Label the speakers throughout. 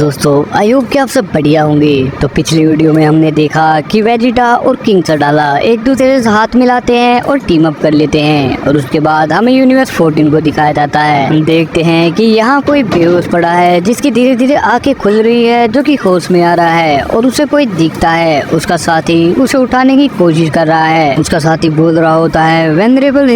Speaker 1: दोस्तों, I hope कि आप सब बढ़िया होंगे। तो पिछली वीडियो में हमने देखा कि वेजिटा और किंग सडाला एक दूसरे से हाथ मिलाते हैं और टीम अप कर लेते हैं और उसके बाद हमें यूनिवर्स 14 को दिखाया जाता है। हम देखते हैं कि यहाँ कोई बेहोश पड़ा है जिसकी धीरे धीरे आंखें खुल रही है, जो कि होश में आ रहा है और उसे कोई दिखता है। उसका साथी उसे उठाने की कोशिश कर रहा है। उसका साथी बोल रहा होता है वेनरेबल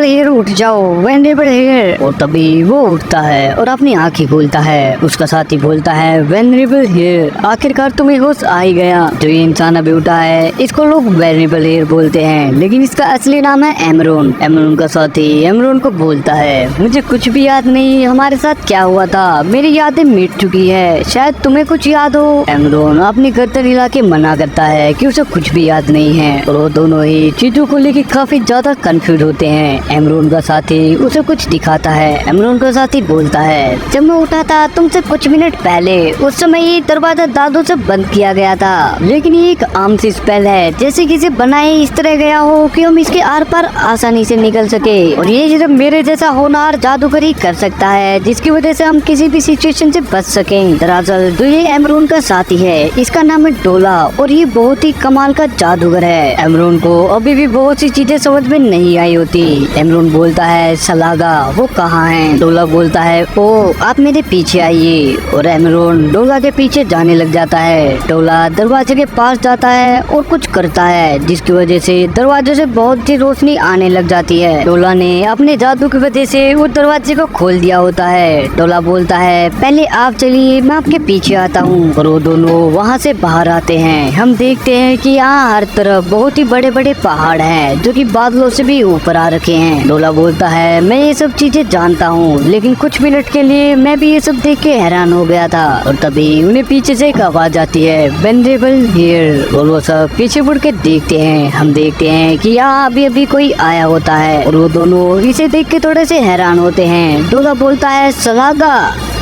Speaker 1: हेयर उठ जाओ, वेनरेबल हेयर। और तभी वो उठता है और अपनी आंखें खोलता है। उसका साथी बोलता है वेनरेबल हेयर, आखिरकार तुम्हें होश आ ही गया। जो ये इंसान अभी उठा है इसको लोग वेनरेबल हेयर बोलते हैं, लेकिन इसका असली नाम है एमरोन। एमरोन का साथी एमरोन को बोलता है मुझे कुछ भी याद नहीं, हमारे साथ क्या हुआ था, मेरी यादें मिट चुकी है, शायद तुम्हें कुछ याद हो। एमरोन अपनी गर्दन हिला के मना करता है कि उसे कुछ भी याद नहीं है और वो दोनों ही चीजों को लेकर काफी ज्यादा कंफ्यूज होते हैं। एमरोन का साथी उसे कुछ दिखाता है। एमरोन का साथी बोलता है जब मैं उठा था तुमसे कुछ मिनट पहले, उस समय ये दरवाजा दादू से बंद किया गया था, लेकिन ये एक आम सी स्पेल है, जैसे किसी बनाए इस तरह गया हो कि हम इसके आर पार आसानी से निकल सके और ये सिर्फ मेरे जैसा होनहार जादूगर ही कर सकता है, जिसकी वजह से हम किसी भी सिचुएशन से बच सकें। दरअसल जो ये एमरोन का साथी है इसका नाम है डोला और ये बहुत ही कमाल का जादूगर है। एमरोन को अभी भी बहुत सी चीजें समझ में नहीं आई होती। एमरोन बोलता है सलागा वो कहाँ है? डोला बोलता है ओ आप मेरे पीछे आइए और एमरोन डोला के पीछे जाने लग जाता है। डोला दरवाजे के पास जाता है और कुछ करता है जिसकी वजह से दरवाजे से बहुत सी रोशनी आने लग जाती है। डोला ने अपने जादू की वजह से उस दरवाजे को खोल दिया होता है। डोला बोलता है पहले आप चलिए, मैं आपके पीछे आता हूँ और वो दोनों वहाँ से बाहर आते हैं। हम देखते हैं कि यहाँ हर तरफ बहुत ही बड़े बड़े पहाड़ हैं जो कि बादलों से भी ऊपर आ रखे हैं। डोला बोलता है मैं ये सब चीजें जानता हूँ, लेकिन कुछ मिनट के लिए मैं भी ये सब देख के हैरान हो गया था। और तभी उन्हें पीछे से एक आवाज आती है वेनरेबल हियर और वो सब पीछे मुड़ के देखते हैं। हम देखते हैं कि यहाँ अभी अभी कोई आया होता है और वो दोनों इसे देख के थोड़े से हैरान होते हैं। डोला बोलता है सलागा।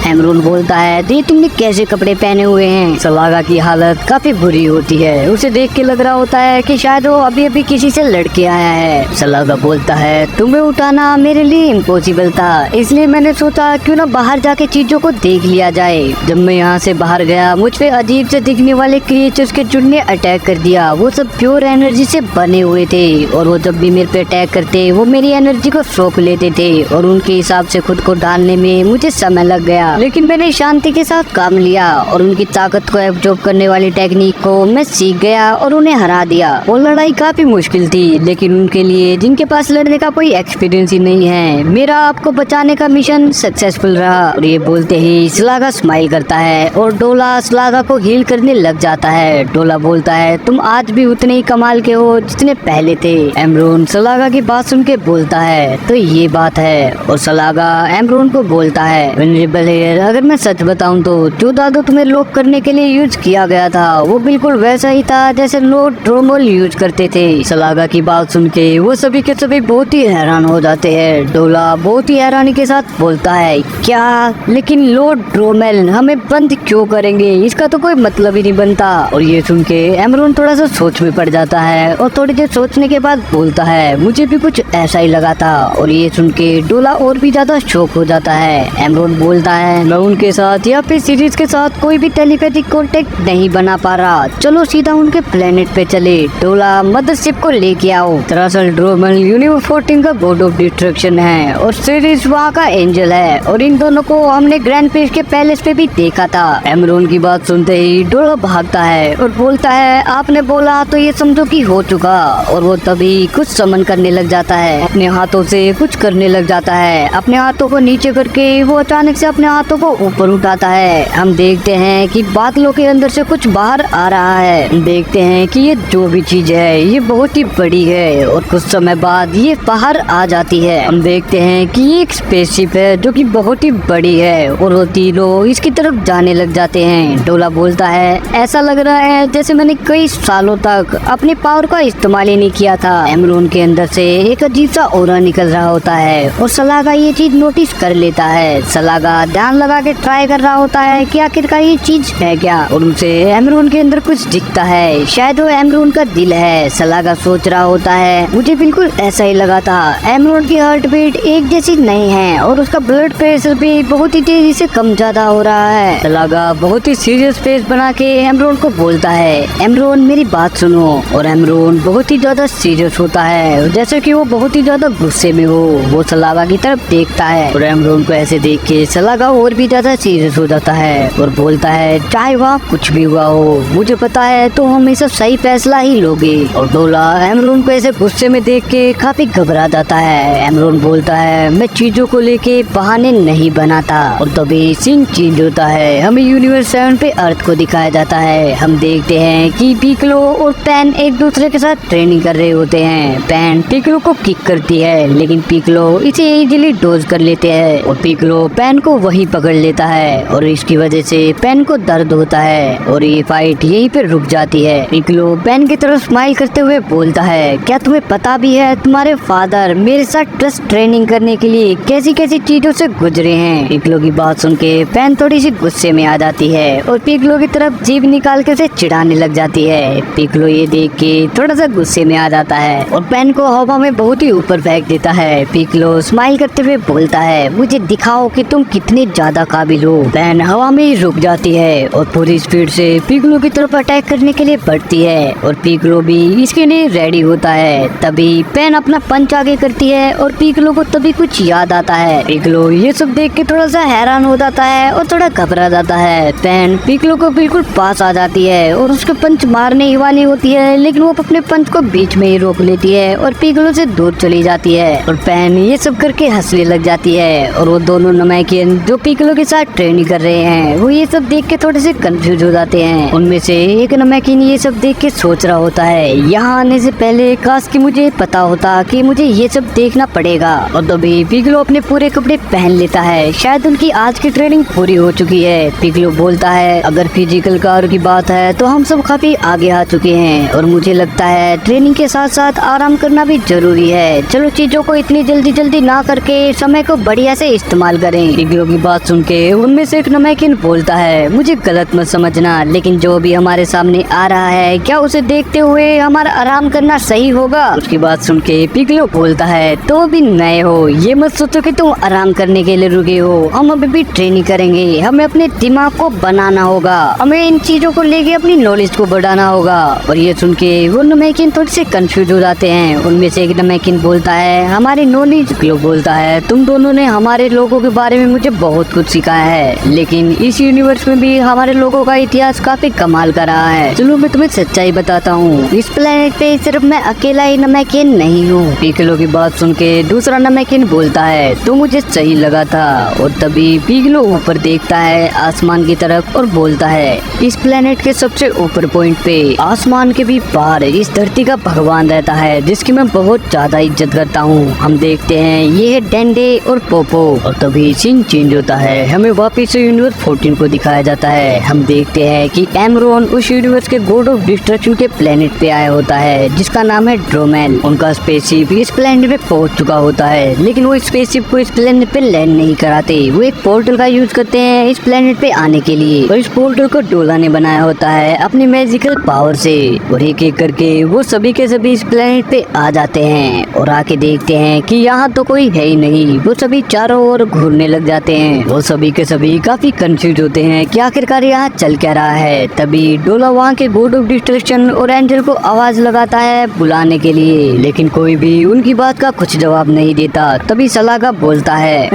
Speaker 1: एमरोन बोलता है ये तुमने कैसे कपड़े पहने हुए हैं? सलागा की हालत काफी बुरी होती है। उसे देख के लग रहा होता है कि शायद वो अभी अभी किसी से लड़के आया है। सलागा बोलता है तुम्हें उठाना मेरे लिए इम्पॉसिबल था, इसलिए मैंने सोचा क्यों ना बाहर जाके चीजों को देख लिया जाए। जब मैं यहाँ से बाहर गया मुझ पे अजीब से दिखने वाले क्रिएचर्स के झुंड ने अटैक कर दिया। वो सब प्योर एनर्जी से बने हुए थे और वो जब भी मेरे पे अटैक करते वो मेरी एनर्जी को सोख लेते थे और उनके हिसाब से खुद को ढालने में मुझे समय लग गया, लेकिन मैंने शांति के साथ काम लिया और उनकी ताकत को एब्जॉर्ब करने वाली टेक्निक को मैं सीख गया और उन्हें हरा दिया। वो लड़ाई काफी मुश्किल थी, लेकिन उनके लिए जिनके पास लड़ने का कोई एक्सपीरियंस ही नहीं है, मेरा आपको बचाने का मिशन सक्सेसफुल रहा। और ये बोलते ही सलागा स्माइल करता है और डोला सलागा को हील करने लग जाता है। डोला बोलता है तुम आज भी उतने ही कमाल के हो जितने पहले थे। एमरोन सलागा की बात सुन के बोलता है तो ये बात है और सलागा एमरोन को बोलता है वेनरेबल हेयर, अगर मैं सच बताऊं तो जो जादू तुम्हें लॉक करने के लिए यूज किया गया था वो बिल्कुल वैसा ही था जैसे लोग ड्रोमल यूज करते थे। सलागा की बात सुन के वो सभी के सभी बहुत ही हैरान हो जाते हैं। डोला बहुत ही हैरानी के साथ बोलता है क्या, लेकिन लॉर्ड ड्रोमेल हमें बंद क्यों करेंगे? इसका तो कोई मतलब ही नहीं बनता। और ये सुन के एमरोन थोड़ा सा सोच में पड़ जाता है और थोड़ी देर सोचने के बाद बोलता है मुझे भी कुछ ऐसा ही लगा था। और ये सुन के डोला और भी ज्यादा शॉक हो जाता है। एमरोन बोलता है मैं उनके साथ या फिर सीरीज के साथ कोई भी टेलीपैथिक कांटेक्ट नहीं बना पा रहा, चलो सीधा उनके प्लेनेट पे चले। डोला मदरशिप को लेके आओ। दरअसल ड्रोमेल यूनिवर्स 14 का गॉड ऑफ डिस्ट्रक्शन है और सीरीज वहाँ का एंजल है और इन दोनों को हमने ग्रैंड पेस के पैलेस पे भी देखा था। एमरोन की बात सुनते ही डोला भागता है और बोलता है आपने बोला तो ये समझो कि हो चुका। और वो तभी कुछ समन करने लग जाता है, अपने हाथों से कुछ करने लग जाता है। अपने हाथों को नीचे करके वो अचानक से अपने हाथों को ऊपर उठाता है। हम देखते हैं कि बादलों के अंदर से कुछ बाहर आ रहा है। देखते हैं कि ये जो भी चीज है ये बहुत ही बड़ी है और कुछ समय बाद ये बाहर आ जाती है। हम देखते हैं कि ये एक स्पेसशिप है जो कि बहुत ही बड़ी है और वो तीनों इसकी तरफ जाने लग जाते हैं। डोला बोलता है ऐसा लग रहा है जैसे मैंने कई सालों तक अपने पावर का इस्तेमाल ही नहीं किया था। एमरोन के अंदर से एक अजीब सा ऑरा निकल रहा होता है और सलागा ये चीज नोटिस कर लेता है। सलागा ध्यान लगा के ट्राई कर रहा होता है कि आखिरकार ये चीज है क्या, और उसे एमरोन के अंदर कुछ दिखता है। शायद वो एमरोन का दिल है। सलागा सोच रहा होता है मुझे बिल्कुल ऐसा ही लगा था। एमरोन की हार्ट बीट एक जैसी नहीं है और उसका ब्लड प्रेशर भी बहुत ही तेजी से कम ज्यादा हो रहा है। सलागा बहुत ही सीरियस फेस बना के एमरोन को बोलता है एमरोन मेरी बात सुनो। और एमरोन बहुत ही ज्यादा सीरियस होता है, जैसे कि वो बहुत ही ज्यादा गुस्से में हो। वो सलागा की तरफ देखता है और एमरोन को ऐसे देख के सलागा और भी ज्यादा सीरियस हो जाता है और बोलता है चाहे वहाँ कुछ भी हुआ हो मुझे पता है तो हमेशा सही फैसला ही लोगे। और डोला एमरोन को ऐसे गुस्से में देख के काफी घबरा जाता है। एमरोन बोलता है मैं चीजों को लेके बहाने नहीं बनाता। और तभी सीन चेंज होता है। हमें यूनिवर्स 7 पे अर्थ को दिखाया जाता है। हम देखते हैं कि पिकलो और पैन एक दूसरे के साथ ट्रेनिंग कर रहे होते हैं। पैन पिकलो को किक करती है लेकिन पिकलो इसे इजीली डोज कर लेते हैं और पिकलो पैन को वहीं पकड़ लेता है और इसकी वजह से पैन को दर्द होता है और ये फाइट यहीं पे रुक जाती है। पिकलो पैन की तरफ स्माइल करते हुए बोलता है क्या तुम्हें पता भी है तुम्हारे फादर मेरे साथ ट्रस्ट ट्रेनिंग करने के लिए कैसी कैसी चीजों से गुजरे हैं। पिकलो की बात सुन के पैन थोड़ी सी गुस्से में आ जाती है और पिकलो की तरफ जीभ निकाल के उसे चिढ़ाने लग जाती है। पिकलो ये देख के थोड़ा सा गुस्से में आ जाता है और पैन को हवा में बहुत ही ऊपर फेंक देता है। पिकलो स्माइल करते हुए बोलता है मुझे दिखाओ कि तुम कितने ज्यादा काबिल हो। पैन हवा में ही रुक जाती है और पूरी स्पीड से पिकलो की तरफ अटैक करने के लिए बढ़ती है और पिकलो भी इसके लिए रेडी होता है। तभी पैन अपना पंच आगे करती है और पिकलो को तभी कुछ याद आता है। पिकलो ये सब देख के थोड़ा सा हैरान हो जाता है और थोड़ा घबरा जाता है। पैन पिकलो को बिल्कुल पास आ जाती है और उसके पंच मारने ही वाली होती है लेकिन वो अपने पंच को बीच में ही रोक लेती है और पिकलो से दूर चली जाती है और पैन ये सब करके हंसने लग जाती है। और वो दोनों नमैकियन जो पिकलो के साथ ट्रेनिंग कर रहे हैं वो ये सब देख के थोड़े से कंफ्यूज हो जाते हैं। उनमें से एक नमैकिन ये सब देख के सोच रहा होता है यहाँ आने से पहले काश कि मुझे पता होता कि मुझे ये सब देखना पड़ेगा। और तभी पिकलो अपने पूरे कपड़े पहन लेता है। शायद उनकी आज की ट्रेनिंग पूरी हो चुकी है। पिकलो बोलता है अगर फिजिकल कार की बात है तो हम सब काफी आगे आ चुके हैं और मुझे लगता है ट्रेनिंग के साथ साथ आराम करना भी जरूरी है। चलो चीजों को इतनी जल्दी ना करके समय को बढ़िया से इस्तेमाल करें। पिकलो की बात सुन के उनमें से एक नमैकिन बोलता है मुझे गलत मत समझना लेकिन जो भी हमारे सामने आ रहा है क्या उसे देखते हुए हमारा आराम करना सही होगा। उसकी बात सुन के पिकलो बोलता है तो भी नए हो ये मत सोचो कि तुम आराम करने के लिए रुके हो। हम अभी भी ट्रेनिंग करेंगे। हमें अपने दिमाग को बनाना होगा। हमें इन चीजों को लेके अपनी नॉलेज को बढ़ाना होगा। और ये सुन के वो नमैकिन थोड़े से कंफ्यूज हो जाते हैं। उनमें से एक नमैकिन बोलता है हमारी नॉलेज। पिकलो बोलता है तुम दोनों ने हमारे लोगों के बारे में मुझे बहुत कुछ सिखाया है लेकिन इस यूनिवर्स में भी हमारे लोगों का इतिहास काफी कमाल का रहा है। चलो मैं तुम्हें सच्चाई बताता हूँ इस प्लेनेट पे सिर्फ मैं अकेला ही नमैकिन नहीं हूँ। पिकलो की बात सुन के दूसरा नमैकिन बोलता है तो मुझे सही लगा था। और तभी पिकलो ऊपर देखता है आसमान की तरफ और बोलता है इस प्लेनेट के सबसे ऊपर पॉइंट पे आसमान के भी पार इस धरती का भगवान रहता है जिसकी मैं बहुत ज्यादा इज्जत करता हूँ। हम देखते हैं ये है डेंडे और पोपो। और तभी सीन चेंज होता है। हमें वापिस से यूनिवर्स 14 को दिखाया जाता है। हम देखते हैं कि एमरोन उस यूनिवर्स के गॉड ऑफ डिस्ट्रक्शन के प्लेनेट पे आया होता है जिसका नाम है ड्रोमेल। उनका स्पेसशिप इस प्लेनेट पे पहुंच चुका होता है लेकिन वो स्पेसशिप को इस प्लेनेट पे लैंड नहीं कराते। वो एक पोर्टल का यूज करते हैं इस प्लेनेट पे आने के लिए और इस पोर्टल को डोला ने बनाया होता है अपनी मैजिकल पावर से। और एक एक करके वो सभी के सभी इस प्लेनेट पे आ जाते हैं और आके देखते हैं कि यहाँ तो कोई है ही नहीं। वो सभी चारों ओर घूरने लग जाते हैं। वो सभी के सभी काफी कंफ्यूज होते हैं कि आखिरकार यहाँ चल क्या रहा है। तभी डोला वहाँ के गॉड ऑफ डिस्ट्रक्शन और एंजल को आवाज लगाता है बुलाने के लिए लेकिन कोई भी उनकी बात का कुछ जवाब नहीं देता। तभी सलागा बोलता है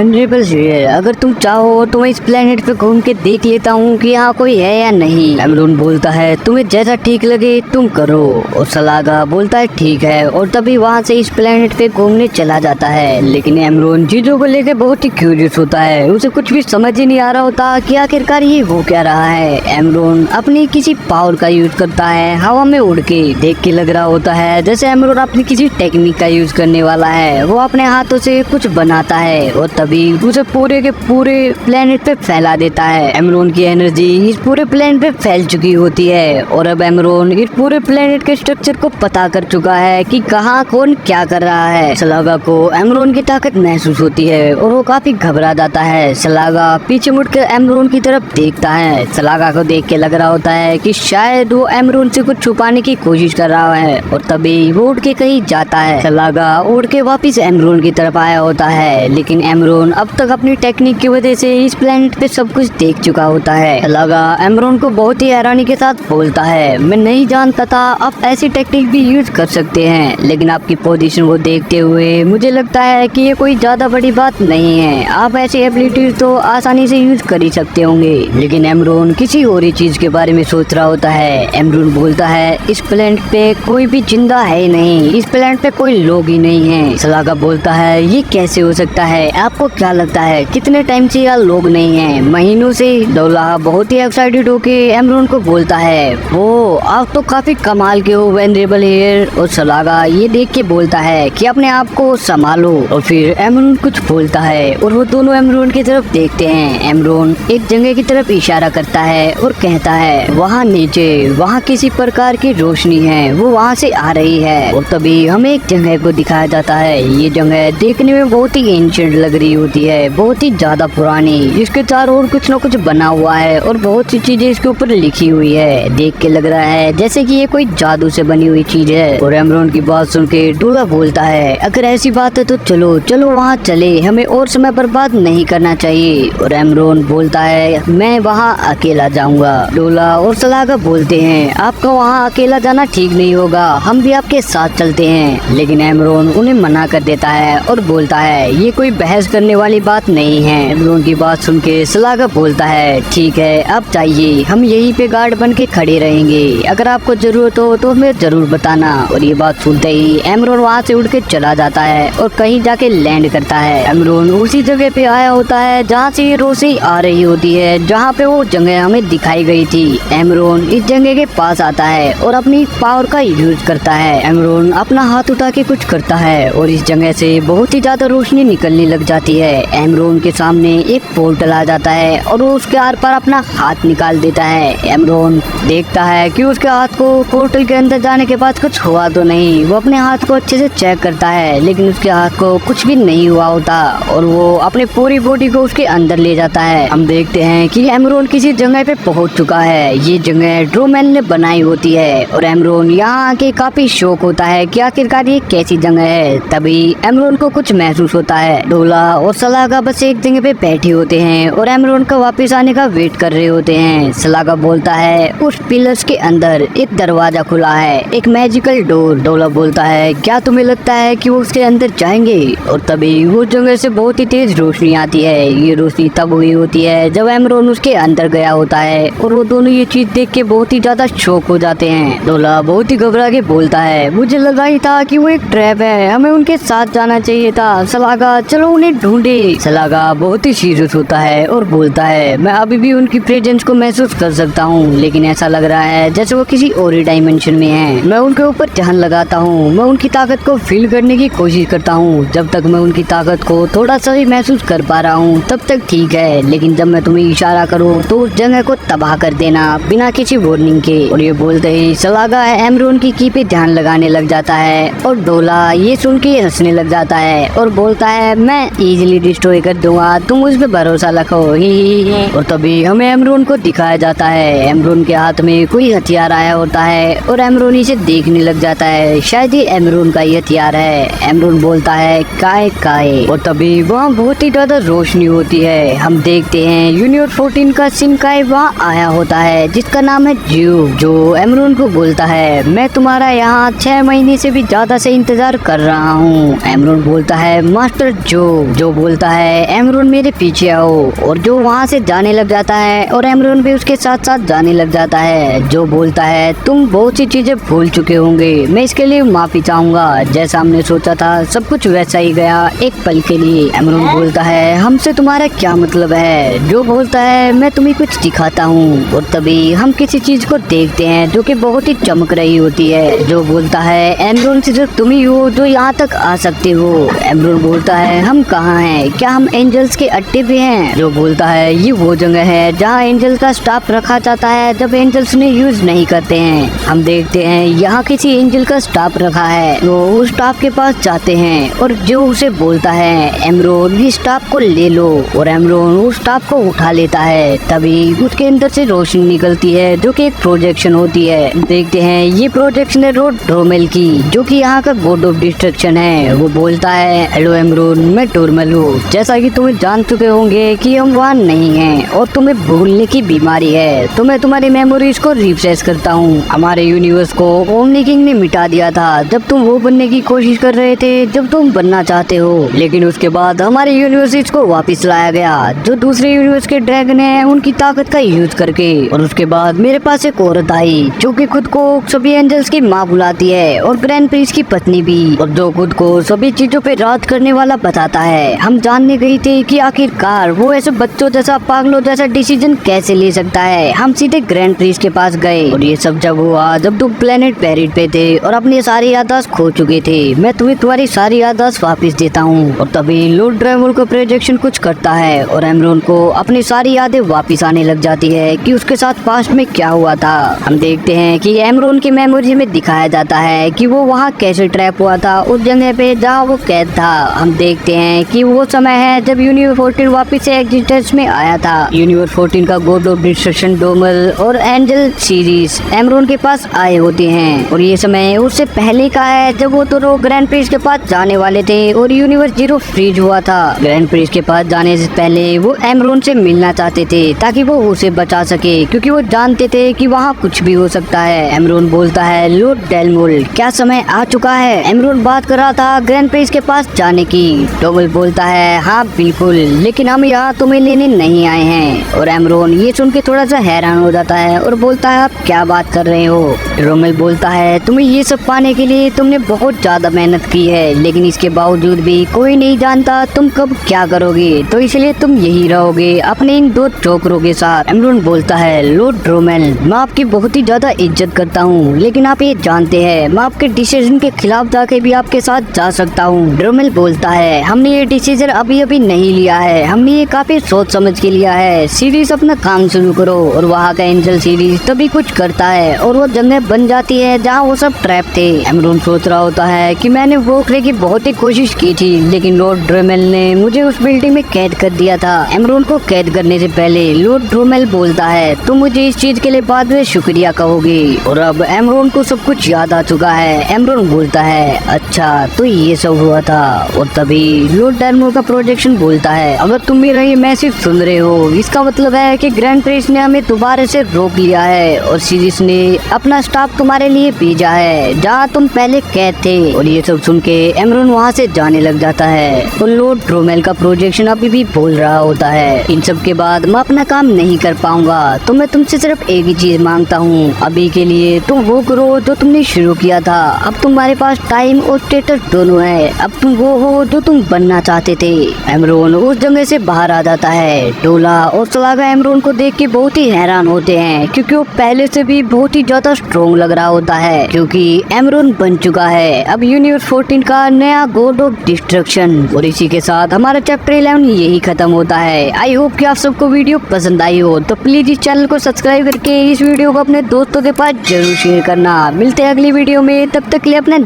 Speaker 1: अगर तुम चाहो तो मैं इस प्लेनेट पे घूम के देख लेता हूँ कि यहाँ कोई है या नहीं। एमरोन बोलता है तुम्हें जैसा ठीक लगे तुम करो। और सलागा बोलता है ठीक है और तभी वहाँ से इस प्लेनेट पे घूमने चला जाता है। लेकिन एमरोन चीजों को लेकर बहुत ही क्यूरियस होता है। उसे कुछ भी समझ ही नहीं आ रहा होता कि आखिरकार ये हो क्या रहा है। एमरोन अपनी किसी पावर का यूज करता है हवा में उड़ के। देख के लग रहा होता है जैसे एमरोन अपनी किसी टेक्निक का यूज करने वाला है। वो अपने हाथों से कुछ बनाता है और तभी उसे पूरे के पूरे प्लेनेट पे फैला देता है। एमरोन की एनर्जी इस पूरे प्लेनेट पे फैल चुकी होती है और अब एमरोन इस पूरे प्लेनेट के स्ट्रक्चर को पता कर चुका है कि कहाँ कौन क्या कर रहा है। सलागा को एमरोन की ताकत महसूस होती है और वो काफी घबरा जाता है। सलागा पीछे मुड़कर एमरून की तरफ देखता है। सलागा को देख के लग रहा होता है कि शायद वो एमरून से कुछ छुपाने की कोशिश कर रहा है और तभी वो उड़ के कहीं जाता है। सलागा उड़ के वापिस एमरून की तरफ आया होता है, लेकिन एमरून अब तक अपनी टेक्निक की वजह से इस प्लेनेट पे सब कुछ देख चुका होता है। सलागा एमरून को बहुत ही हैरानी के साथ बोलता है, मैं नहीं जानता था आप ऐसी टेक्निक भी यूज कर सकते हैं, लेकिन आपकी पोजीशन को देखते हुए मुझे लगता है कि ये कोई ज्यादा बड़ी बात नहीं है। आप ऐसी एबिलिटीज तो आसानी से यूज कर ही सकते होंगे। लेकिन एमरून किसी और ही चीज के बारे में सोच रहा होता है। एमरून बोलता है, इस प्लेनेट पे कोई भी जिंदा है ही नहीं, इस प्लेनेट पे कोई लोग ही नहीं है। सलागा बोलता है, ये कैसे हो सकता है? आपको क्या लगता है कितने टाइम से यहाँ लोग नहीं है? महीनों से। डोला बहुत ही एक्साइटेड होके एमरून को बोलता है, वो आप तो काफी कमाल के हो वेनरेबल हेयर। और सलागा ये देख के बोलता है कि अपने आप को संभालो। और फिर एमरून कुछ बोलता है और वो दोनों एमरून की तरफ देखते हैं। एमरून एक जगह की तरफ इशारा करता है और कहता है, वहाँ नीचे वहाँ किसी प्रकार की रोशनी है, वो वहाँ से आ रही है। और तभी हमें एक जगह को दिखाया जाता है। ये जगह देखने में बहुत ही एंशिएंट लग रही होती है, बहुत ही ज्यादा पुरानी, जिसके चारों ओर कुछ न कुछ बना हुआ है और बहुत सी चीजें इसके ऊपर लिखी हुई है। देख के लग रहा है जैसे कि ये कोई जादू से बनी हुई चीज है। और एमरून की बात सुन के डोला बोलता है, अगर ऐसी बात है तो चलो चलो वहाँ चले, हमें और समय बर्बाद नहीं करना चाहिए। और एमरून बोलता है, मैं वहाँ अकेला जाऊंगा। डोला और सलागा बोलते हैं, आपका वहाँ अकेला जाना ठीक नहीं होगा, हम भी आपके साथ चलते हैं। लेकिन एमरून उन्हें मना कर देता है और बोलता है, ये कोई बहस करने वाली बात नहीं है। एमरून की बात सुन के सलागा बोलता है, ठीक है आप जाइए, हम यहीं पे गार्ड बन के खड़े रहेंगे, अगर आपको जरूरत हो तो हमें जरूर बताना। और ये बात सुनते ही एमरून वहाँ से उड़ के चला जाता है और कहीं जाके लैंड करता है। एमरून उसी जगह पे आया होता है जहाँ से ये रोशनी आ रही होती है, जहाँ पे वो जगह हमें दिखाई गई थी। एमरून इस जगह के पास आता है और अपनी पावर का यूज करता है। एमरून अपना हाथ उठा के कुछ करता है और इस जगह से बहुत ही ज्यादा रोशनी निकलने लग जाती है। एमरून के सामने एक पोर्टल आ जाता है और वो उसके आर पार अपना हाथ निकाल देता है। एमरून देखता है कि उसके हाथ को पोर्टल के अंदर जाने के बाद कुछ हुआ तो नहीं। वो अपने हाथ को अच्छे से चेक करता है, लेकिन उसके हाथ को कुछ भी नहीं हुआ होता और वो अपने पूरी बॉडी को उसके अंदर ले जाता है। हम देखते हैं कि एमरून किसी जगह पे पहुंच चुका है। ये जगह ड्रोमैन ने बनाई होती है और एमरून यहाँ आके काफी शौक होता है कि आखिरकार ये कैसी जगह है। तभी एमरून को कुछ महसूस होता है। डोला और सलागा बस एक जगह पे बैठे होते हैं और एमरून का वापस आने का वेट कर रहे होते हैं। सलागा बोलता है, उस पिलर्स के अंदर एक दरवाजा खुला है, एक मैजिकल डोर। डोला बोलता है, क्या तुम्हें लगता है कि वो उसके अंदर जाएंगे? और तभी वो जगह से बहुत ही तेज रोशनी आती है। ये रोशनी तब हुई होती है जब एमरून उसके अंदर गया होता है और वो दोनों ये चीज देख के बहुत ही ज्यादा शॉक हो जाते हैं। डोला बहुत ही घबरा के बोलता है, मुझे लगा ही था कि वो एक ट्रैप है, हमें उनके साथ जाना चाहिए था। सलागा चलो उन्हें ढूंढे। सलागा बहुत ही सीरियस होता है और बोलता है, मैं अभी भी उनकी प्रेजेंस को महसूस कर सकता हूँ, लेकिन ऐसा लग रहा है जैसे वो किसी और ही डायमेंशन में है। मैं उनके ऊपर ध्यान लगाता हूँ, मैं उनकी ताकत को फील करने की कोशिश करता हूँ। जब तक मैं उनकी ताकत को थोड़ा सा भी महसूस कर पा रहा हूँ तब तक ठीक है, लेकिन जब मैं तुम्हें इशारा करूँ तो उस जगह को तबाह कर देना बिना किसी वार्निंग के। और ये बोलते ही सलागा एमरून की की पे ध्यान लगाने लग जाता है और डोला ये सुन के हंसने लग जाता है और बोलता है, मैं इजीली डिस्ट्रॉय कर दूंगा, तुम उस पर भरोसा रखो। ही। और तभी हमें एमरून को दिखाया जाता है। एमरून के हाथ में कोई हथियार आया होता है और एमरून इसे देखने लग जाता है, शायद ये एमरून का ही हथियार है। एमरून बोलता है, काय काय। और तभी वहाँ बहुत ही ज्यादा रोशनी होती है। हम देखते हैं यूनिवर्स 14 का सिनकाई वहाँ आया होता है, जिसका नाम है ज्यू, जो एमरून को बोलता है, मैं तुम्हारा यहाँ 6 महीने से भी ज्यादा से इंतजार कर रहा हूँ। एमरून बोलता है, मास्टर जो बोलता है, एमरून मेरे पीछे आओ। और जो वहाँ से जाने लग जाता है और एमरून भी उसके साथ साथ जाने लग जाता है। जो बोलता है, तुम बहुत सी चीजें भूल चुके होंगे, मैं इसके लिए माफी चाहूंगा, जैसा हमने सोचा था सब कुछ वैसा ही गया एक पल के लिए। एमरून बोलता है, हमसे तुम्हारा क्या मतलब है? जो बोलता है, मैं तुम्हें कुछ दिखाता हूँ। और तभी हम किसी चीज को देखते हैं जो कि बहुत ही चमक रही होती है। जो बोलता है, एमरून सिर्फ तुम ही हो जो यहाँ तक आ सकते हो। एमरून बोलता है, हम कहाँ हैं? क्या हम एंजल्स के अड्डे पे हैं? जो बोलता है, ये वो जगह है जहाँ एंजल का स्टाफ रखा जाता है जब एंजल्स ने यूज नहीं करते हैं। हम देखते हैं यहाँ किसी एंजल का स्टाफ रखा है। वो उस स्टाफ के पास जाते हैं और जो उसे बोलता है, एमरून इस स्टाफ को ले लो और एमरॉन उस स्टाफ को उठा लेता है। तभी उसके अंदर से रोशनी निकलती है जो कि एक प्रोजेक्शन होती है। देखते हैं ये प्रोजेक्शन है लॉर्ड ड्रोमेल की, जो कि यहाँ का गॉड ऑफ डिस्ट्रक्शन है। वो बोलता है, हेलो एमरॉन, मैं डोरमेल हूँ। जैसा कि तुम्हें जान चुके होंगे कि हम वहाँ नहीं हैं और तुम्हें भूलने की बीमारी है, तो मैं तुम्हारी मेमोरीज को रिफ्रेश करता हूँ। हमारे यूनिवर्स को ओमनी किंग ने मिटा दिया था जब तुम वो बनने की कोशिश कर रहे थे जब तुम बनना चाहते हो, लेकिन उसके बाद हमारे यूनिवर्स को वापस लाया गया जो दूसरे यूनिवर्स के ड्रैगन है उनकी ताकत का यूज करके। और उसके बाद मेरे पास एक औरत आई जो कि खुद को सभी एंजल्स की माँ बुलाती है और ग्रैंड प्रिंस की पत्नी भी, और जो खुद को सभी चीजों पे राज करने वाला बताता है। हम जानने गई थे कि आखिरकार वो ऐसे बच्चों जैसा पागलों जैसा डिसीजन कैसे ले सकता है। हम सीधे ग्रैंड प्रिंस के पास गए और ये सब जब हुआ जब तुम प्लेनेट पेरिड पे थे और अपनी सारी याददाश्त खो चुके थे। मैं तुम्हें तुम्हारी सारी याददाश्त वापस देता हूँ। और तभी लॉर्ड ड्रेमल का प्रोजेक्शन कुछ करता है और एमरॉन को अपनी सारी यादें वापस आने लग जाती है कि उसके साथ पास्ट में क्या हुआ था। हम देखते हैं कि एमरॉन की मेमोरी में दिखाया जाता है कि वो वहाँ कैसे ट्रैप हुआ था उस जगह पे जहाँ वो कैद था। हम देखते हैं कि वो समय है जब यूनिवर्स 14 वापस से एग्जिस्टेंस में आया था। यूनिवर्स 14 का गॉड ऑफ डिस्ट्रक्शन डोरमेल और एंजल सीरीज एमरॉन के पास आए होते हैं और ये समय उससे पहले का है जब वो दोनों ग्रैंड प्रिंस के पास जाने वाले थे और यूनिवर्स 0 फ्रीज हुआ था। ग्रैंड प्रिंस के पास जाने से पहले वो एमरॉन से मिलना चाहते थे ताकि वो उसे बचा सके, क्योंकि वो जानते थे कि वहाँ कुछ भी हो सकता है। एमरॉन बोलता है, लॉर्ड डेलमोल, क्या समय आ चुका है? एमरॉन बात कर रहा था ग्रैंड प्रिंस के पास जाने की। डोमल बोलता है, हाँ बिल्कुल, लेकिन हम यहाँ तुम्हें लेने नहीं आए हैं। और एमरॉन ये सुन के थोड़ा सा हैरान हो जाता है और बोलता है, आप क्या बात कर रहे हो? डोमल बोलता है, तुम्हें ये सब पाने के लिए तुमने बहुत ज्यादा मेहनत की है, लेकिन इसके बावजूद भी कोई नहीं जानता तुम कब क्या करोगे, तो इसलिए तुम यही रहोगे अपने इन 2 चोकरों के साथ। एमरॉन बोलता है, लॉर्ड ड्रोमेल, मैं आपकी बहुत ही ज्यादा इज्जत करता हूँ, लेकिन आप ये जानते हैं मैं आपके डिसीजन के खिलाफ जाके भी आपके साथ जा सकता हूँ। ड्रोमेल बोलता है, हमने ये डिसीजन अभी अभी नहीं लिया है, हमने ये काफी सोच समझ के लिया है। सीरीज अपना काम शुरू करो। और वहाँ का एंजल सीरीज तभी कुछ करता है और वो जगह बन जाती है जहाँ वो सब ट्रैप थे। एमरॉन सोच रहा होता है कि मैंने वो रोकने की बहुत ही कोशिश की थी, लेकिन लॉर्ड ड्रोमेल ने मुझे उस बिल्डिंग में कैद कर दिया था। एमरॉन को कैद करने से पहले लॉर्ड ड्रोमेल बोलता है, तुम मुझे इस चीज के लिए बाद में शुक्रिया कहोगे। और अब एमरॉन को सब कुछ याद आ चुका है। एमरॉन बोलता है, अच्छा तो ये सब हुआ था। और तभी लॉर्ड डेलमोर का प्रोजेक्शन बोलता है, अगर तुम मेरा ये मैसेज सुन रहे हो, इसका मतलब है कि ग्रैंड प्रिंस ने हमें दोबारा से रोक लिया है और सीरीज ने अपना स्टाफ तुम्हारे लिए भेजा है जहाँ तुम पहले कैद थे। और ये सब सुन के एमरॉन वहाँ से जाने लग जाता है और लॉर्ड ड्रोमेल का प्रोजेक्शन अभी भी बोल रहा होता है, इन सब के बाद मैं अपना काम नहीं कर पाऊंगा, तो मैं तुमसे सिर्फ एक ही चीज मांगता हूँ, अभी के लिए तुम वो करो जो तुमने शुरू किया था। अब तुम्हारे पास टाइम और स्टेटस दोनों है, अब तुम वो हो जो तुम बनना चाहते थे। एमरॉन उस जगह से बाहर आ जाता है। डोला और सलागा एमरॉन को देख के बहुत ही हैरान होते हैं, क्योंकि वो पहले से भी बहुत ही ज्यादा स्ट्रॉन्ग लग रहा होता है, क्योंकि एमरॉन बन चुका है अब यूनिवर्स 14 का नया गॉड ऑफ डिस्ट्रक्शन। और इसी के साथ हमारा चैप्टर 11 यही खत्म होता है। आई होप कि आप सबको वीडियो पसंद आई हो, तो प्लीज इस चैनल को सब्सक्राइब करके इस वीडियो को अपने दोस्तों के पास जरूर शेयर करना। मिलते हैं अगली वीडियो में, तब तक के लिए अपना